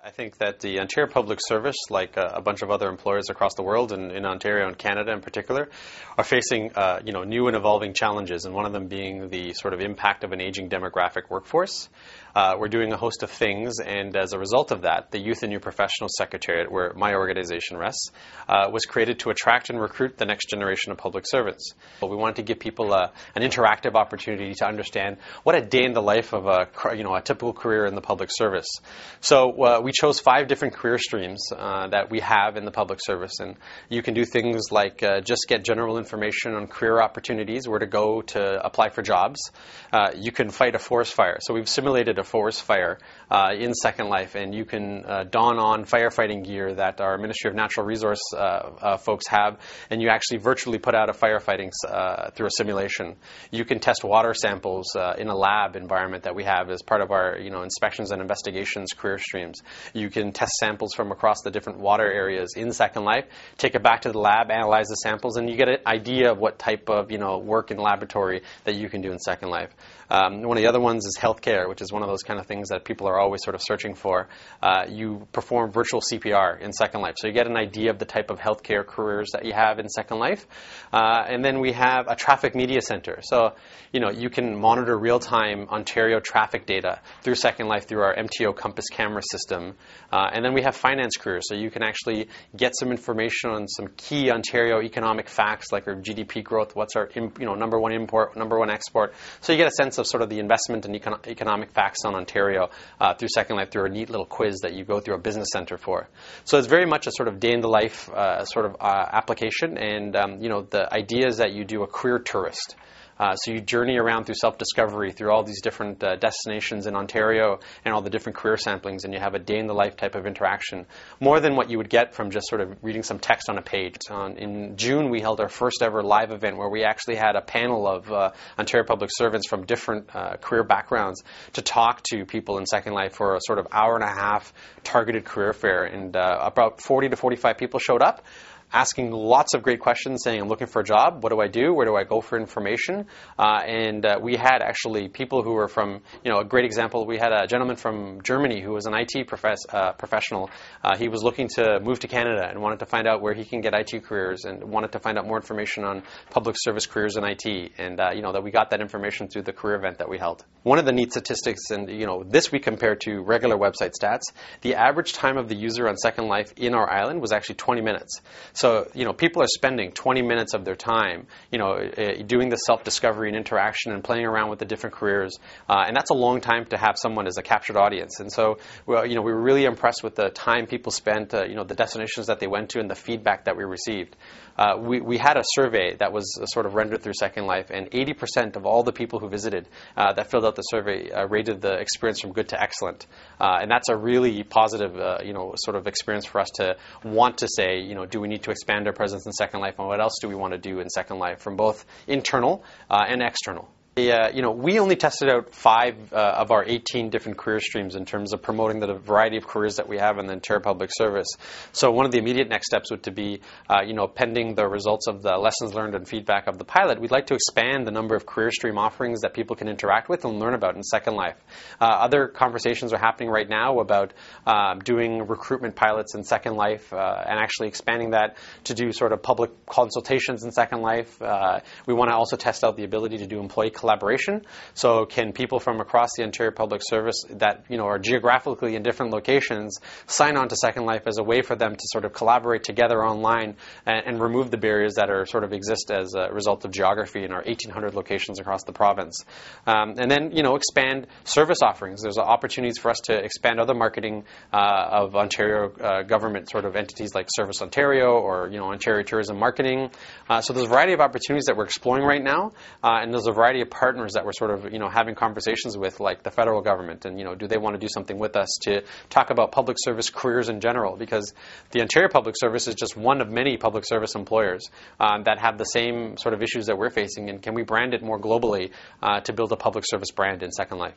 I think that the Ontario Public Service, like a bunch of other employers across the world, and in Ontario and Canada in particular, are facing new and evolving challenges, and one of them being the sort of impact of an aging demographic workforce. We're doing a host of things, and as a result of that, the Youth and New Professionals Secretariat, where my organization rests, was created to attract and recruit the next generation of public servants. We wanted to give people an interactive opportunity to understand what a day in the life of a typical career in the public service. So we chose 5 different career streams that we have in the public service, and you can do things like just get general information on career opportunities, where to go to apply for jobs. You can fight a forest fire. So we've simulated a forest fire in Second Life, and you can don on firefighting gear that our Ministry of Natural Resource folks have, and you actually virtually put out a firefighting through a simulation. You can test water samples in a lab environment that we have as part of our inspections and investigations career streams. You can test samples from across the different water areas in Second Life, take it back to the lab, analyze the samples, and you get an idea of what type of work in laboratory that you can do in Second Life. One of the other ones is healthcare, which is one of those kind of things that people are always sort of searching for. You perform virtual CPR in Second Life, so you get an idea of the type of healthcare careers that you have in Second Life. And then we have a traffic media center. So you can monitor real-time Ontario traffic data through Second Life through our MTO Compass camera system. And then we have finance careers, so you can actually get some information on some key Ontario economic facts like our GDP growth, what's our number one import, number one export. So you get a sense of sort of the investment and economic facts on Ontario through Second Life through a neat little quiz that you go through a business center for. So it's very much a sort of day in the life application, and the idea is that you do a career tourist. So you journey around through self-discovery through all these different destinations in Ontario and all the different career samplings, and you have a day-in-the-life type of interaction, more than what you would get from just sort of reading some text on a page. In June, we held our first ever live event where we actually had a panel of Ontario public servants from different career backgrounds to talk to people in Second Life for a sort of hour-and-a-half targeted career fair, and about 40 to 45 people showed up, asking lots of great questions, saying, I'm looking for a job. What do I do? Where do I go for information? And we had actually people who were from, a great example, we had a gentleman from Germany who was an IT professional. He was looking to move to Canada and wanted to find out where he can get IT careers and wanted to find out more information on public service careers in IT. And, that we got that information through the career event that we held. One of the neat statistics, and, this we compare to regular website stats, the average time of the user on Second Life in our island was actually 20 minutes. So, people are spending 20 minutes of their time, doing the self-discovery and interaction and playing around with the different careers. And that's a long time to have someone as a captured audience. And so, we were really impressed with the time people spent, the destinations that they went to and the feedback that we received. We had a survey that was sort of rendered through Second Life, and 80% of all the people who visited that filled out the survey rated the experience from good to excellent. And that's a really positive, sort of experience for us to want to say, do we need to expand our presence in Second Life, and what else do we want to do in Second Life from both internal and external? We only tested out 5 of our 18 different career streams in terms of promoting the variety of careers that we have in the Ontario Public Service. So one of the immediate next steps would to be, pending the results of the lessons learned and feedback of the pilot, we'd like to expand the number of career stream offerings that people can interact with and learn about in Second Life. Other conversations are happening right now about doing recruitment pilots in Second Life and actually expanding that to do sort of public consultations in Second Life. We want to also test out the ability to do employee collaboration. So can people from across the Ontario Public Service that are geographically in different locations sign on to Second Life as a way for them to sort of collaborate together online and remove the barriers that are sort of exist as a result of geography in our 1,800 locations across the province. And then expand service offerings. There's opportunities for us to expand other marketing of Ontario government sort of entities like Service Ontario or Ontario Tourism Marketing. So there's a variety of opportunities that we're exploring right now, and there's a variety of partners that we're sort of having conversations with, like the federal government, and do they want to do something with us to talk about public service careers in general, because the Ontario Public Service is just one of many public service employers that have the same sort of issues that we're facing, and can we brand it more globally to build a public service brand in Second Life?